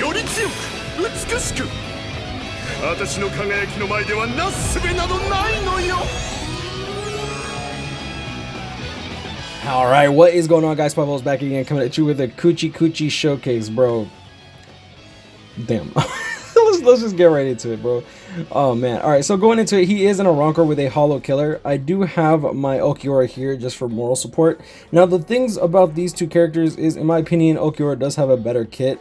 より強く美しく私の輝きの前ではなすすべなどないのよ。 Alright, what is going on, guys? SpitefulHopes back again, coming at you with a Coochie showcase, bro. Damn. let's just get right into it, bro. Oh man. Alright, so going into it, he is in a rancor with a hollow killer. I do have my Ulquiorra here just for moral support. Now, the things about these two characters is, in my opinion, Ulquiorra does have a better kit.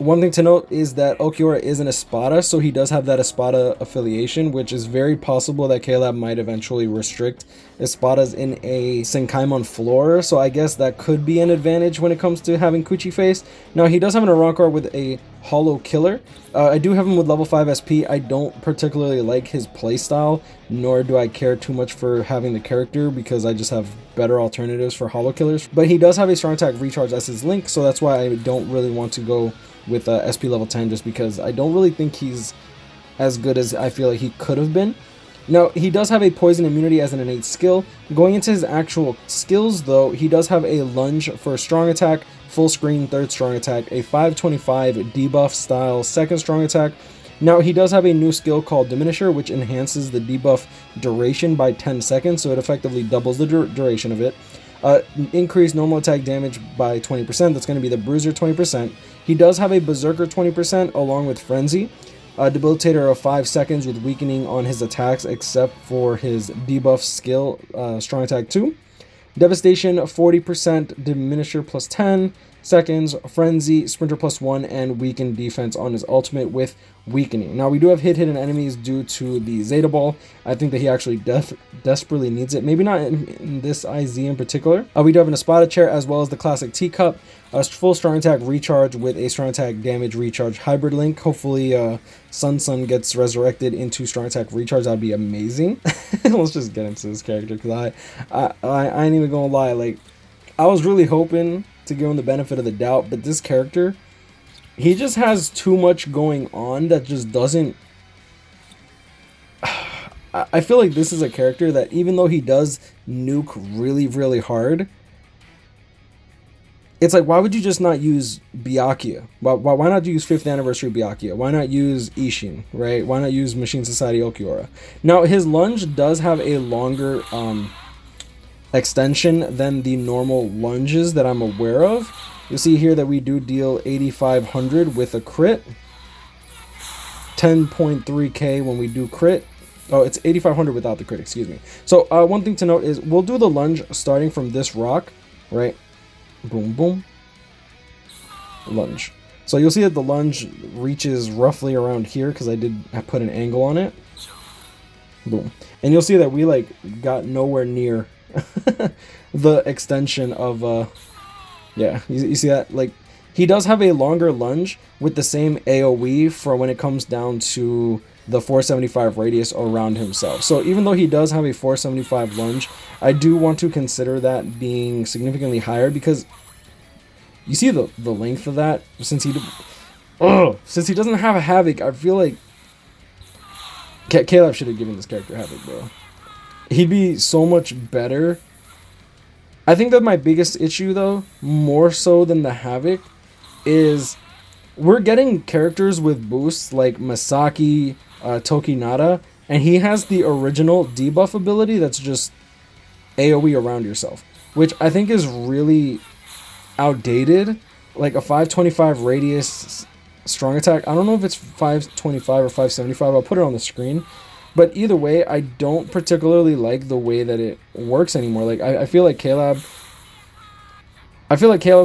One thing to note is that Ulquiorra is an Espada, so he does have that Espada affiliation, which is very possible that CFYOW might eventually restrict Espadas in a Senkaimon floor, so I guess that could be an advantage when it comes to having Coochie face. Now, he does have an rancor with a hollow killer. I do have him with level 5 SP. I don't particularly like his playstyle, nor do I care too much for having the character because I just have better alternatives for hollow killers. But he does have a strong attack recharge as his link, so that's why I don't really want to go with SP level 10, just because I don't really think he's as good as I feel like he could have been. Now, he does have a poison immunity as an innate skill. Going into his actual skills, though, he does have a lunge for strong attack, full screen third strong attack, a 525 debuff style second strong attack. Now, he does have a new skill called Diminisher, which enhances the debuff duration by 10 seconds, so it effectively doubles the duration of it. Increase normal attack damage by 20%. That's going to be the Bruiser 20%. He does have a Berserker 20% along with Frenzy. Debilitator of 5 seconds with weakening on his attacks except for his debuff skill, Strong Attack 2. Devastation 40%, Diminisher plus 10 seconds, Frenzy, Sprinter plus 1, and weakened defense on his ultimate with weakening. Now, we do have hidden enemies due to the Zeta Ball. I think that he actually desperately needs it. Maybe not in this IZ in particular. We do have an Espada chair as well as the classic teacup. A full strong attack recharge with a strong attack damage recharge hybrid link. Hopefully Sun gets resurrected into strong attack recharge. That'd be amazing. Let's just get into this character, because I ain't even gonna lie, like, I was really hoping to give him the benefit of the doubt, but this character, he just has too much going on that just doesn't... I feel like this is a character that, even though he does nuke really hard, it's like, why would you just not use Byakuya? Why not use 5th anniversary Byakuya? Why not use Ishin, right? Why not use Machine Society Ulquiorra? Now, his lunge does have a longer extension than the normal lunges that I'm aware of. You'll see here that we do deal 8,500 with a crit. 10.3k when we do crit. Oh, it's 8,500 without the crit, excuse me. So one thing to note is we'll do the lunge starting from this rock, right? Boom, boom. Lunge. So you'll see that the lunge reaches roughly around here because I put an angle on it. Boom. And you'll see that we like got nowhere near the extension of yeah, you see that? Like, he does have a longer lunge with the same AoE for when it comes down to the 475 radius around himself. So even though he does have a 475 lunge, I do want to consider that being significantly higher, because you see the length of that. Since he doesn't have a Havoc, I feel like CFYOW should have given this character Havoc, bro. He'd be so much better. I think that my biggest issue, though, more so than the Havoc, is we're getting characters with boosts like Masaki, Tokinata, and he has the original debuff ability that's just AoE around yourself, which I think is really outdated. Like a 525 radius strong attack. I don't know if it's 525 or 575. I'll put it on the screen. But either way, I don't particularly like the way that it works anymore. Like, I feel like CFYOW's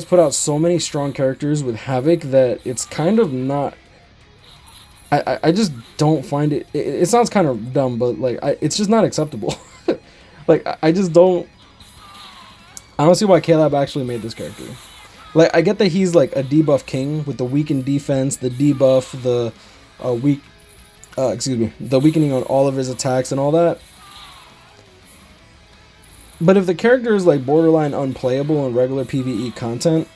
put out so many strong characters with Havoc that it's kind of not... I just don't find it... It sounds kind of dumb, but, like, it's just not acceptable. Like, I just don't... I don't see why CFYOW actually made this character. Like, I get that he's, like, a debuff king with the weakened defense, the debuff, the the weakening on all of his attacks and all that. But if the character is like borderline unplayable in regular PvE content,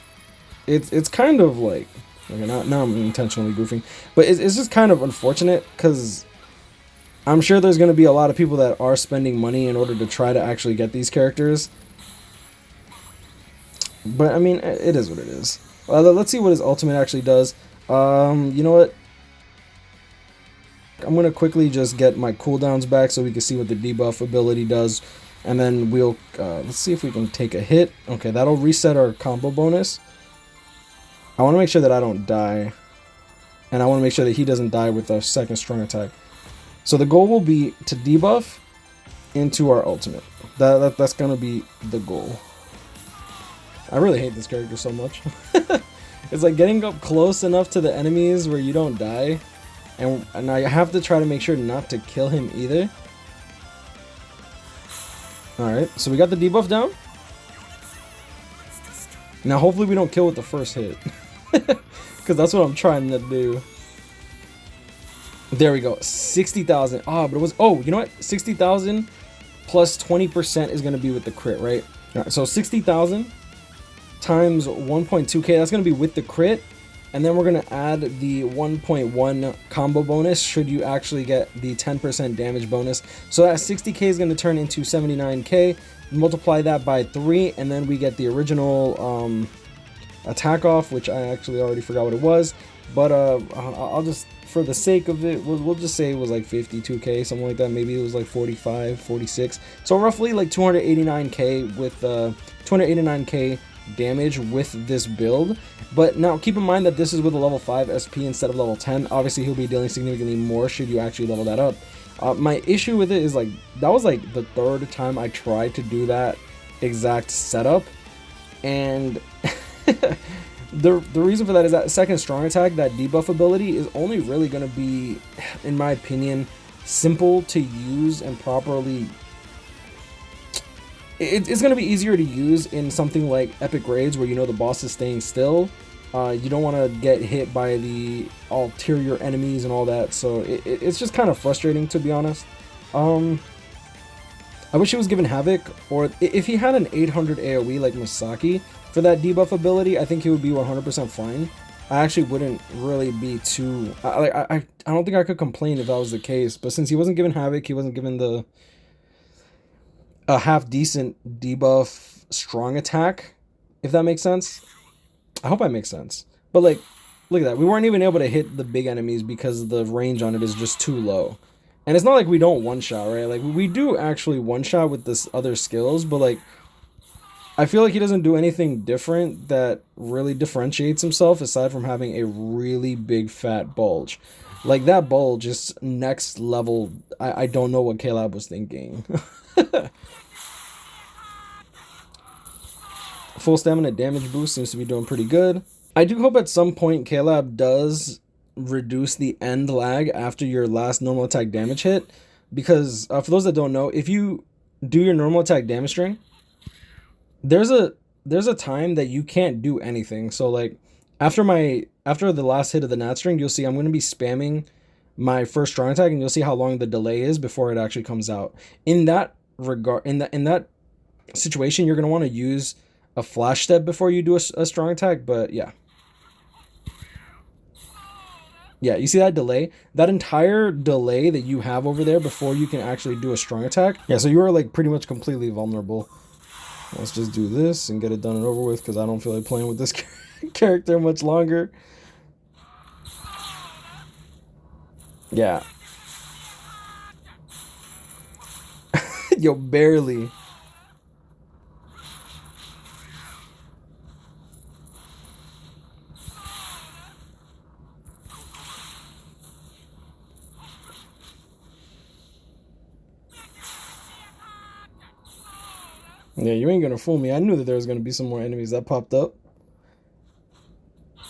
it's kind of like, okay, now I'm intentionally goofing, but it's just kind of unfortunate, because I'm sure there's going to be a lot of people that are spending money in order to try to actually get these characters. But I mean, it is what it is. Let's see what his ultimate actually does. You know what? I'm gonna quickly just get my cooldowns back so we can see what the debuff ability does, and then we'll let's see if we can take a hit. Okay, that'll reset our combo bonus. I want to make sure that I don't die, and I want to make sure that he doesn't die with a second strong attack. So the goal will be to debuff into our ultimate. That's gonna be the goal. I really hate this character so much. It's like getting up close enough to the enemies where you don't die. And I have to try to make sure not to kill him either. Alright, so we got the debuff down. Now hopefully we don't kill with the first hit. Because that's what I'm trying to do. There we go. 60,000. Ah, but it was... Oh, you know what? 60,000 plus 20% is going to be with the crit, right? Alright, so 60,000 times 1.2k. That's going to be with the crit. And then we're going to add the 1.1 combo bonus should you actually get the 10% damage bonus. So that 60k is going to turn into 79k. Multiply that by 3, and then we get the original attack off, which I actually already forgot what it was. But I'll just, for the sake of it, we'll just say it was like 52k, something like that. Maybe it was like 45, 46. So roughly like 289k with 289k damage with this build. But now keep in mind that this is with a level 5 SP instead of level 10. Obviously he'll be dealing significantly more should you actually level that up. My issue with it is like that was like the third time I tried to do that exact setup, and the reason for that is that second strong attack, that debuff ability, is only really going to be, in my opinion, simple to use and properly. It's going to be easier to use in something like epic raids where you know the boss is staying still. You don't want to get hit by the ulterior enemies and all that, so it's just kind of frustrating, to be honest. I wish he was given Havoc, or if he had an 800 AoE like Masaki for that debuff ability, I think he would be 100% fine. I actually wouldn't really be too... I don't think I could complain if that was the case, but since he wasn't given Havoc, he wasn't given the... a half-decent debuff strong attack, if that makes sense. I hope I make sense. But like, look at that. We weren't even able to hit the big enemies because the range on it is just too low. And it's not like we don't one-shot, right? Like, we do actually one-shot with this other skills, but like, I feel like he doesn't do anything different that really differentiates himself aside from having a really big fat bulge. Like, that bulge is next level. I don't know what CFYOW was thinking. Full stamina damage boost seems to be doing pretty good. I do hope at some point CFYOW does reduce the end lag after your last normal attack damage hit, because for those that don't know, if you do your normal attack damage string, there's a time that you can't do anything. So like after the last hit of the nat string, you'll see I'm going to be spamming my first strong attack, and you'll see how long the delay is before it actually comes out. In that regard, in that situation, you're going to want to use a flash step before you do a strong attack. But yeah, you see that delay, that entire delay that you have over there before you can actually do a strong attack. Yeah, so you are like pretty much completely vulnerable. Let's just do this and get it done and over with, because I don't feel like playing with this character much longer. Yeah. Yo, barely. Yeah, you ain't gonna fool me. I knew that there was gonna be some more enemies that popped up.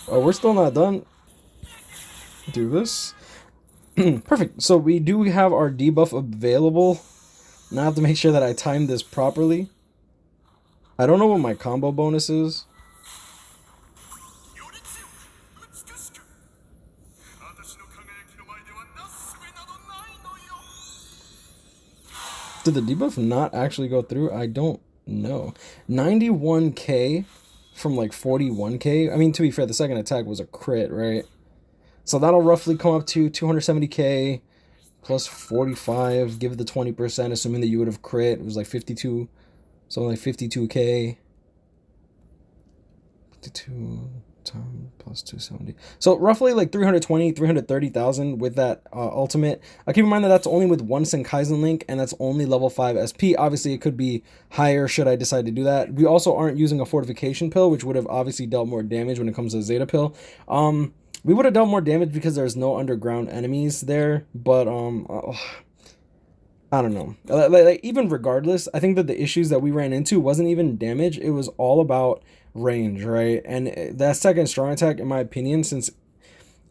Oh, we're still not done. Do this. Perfect. So we do have our debuff available. Now I have to make sure that I time this properly. I don't know what my combo bonus is. Did the debuff not actually go through? I don't know. 91k from like 41k. I mean, to be fair, the second attack was a crit, right? So that'll roughly come up to 270k plus 45. Give the 20%, assuming that you would have crit. It was like 52. Something like 52k. 52 time plus 270. So roughly like 320, 330,000 with that ultimate. Keep in mind that that's only with one Senkaizen link, and that's only level 5 SP. Obviously, it could be higher should I decide to do that. We also aren't using a fortification pill, which would have obviously dealt more damage when it comes to a Zeta pill. We would have dealt more damage because there's no underground enemies there, but I don't know. Like, even regardless, I think that the issues that we ran into wasn't even damage. It was all about range, right? And that second strong attack, in my opinion, since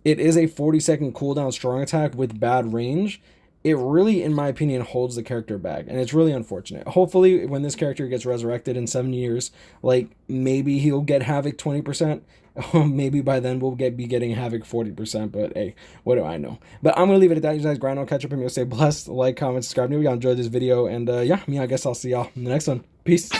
it is a 40-second cooldown strong attack with bad range, it really, in my opinion, holds the character back. And it's really unfortunate. Hopefully, when this character gets resurrected in 7 years, like, maybe he'll get Havoc 20%. Maybe by then we'll be getting Havoc 40%, but hey, what do I know? But I'm gonna leave it at that. You guys grind on, catch up, and you'll stay blessed. Like, comment, subscribe. Maybe y'all enjoyed this video, and yeah, I guess I'll see y'all in the next one. Peace.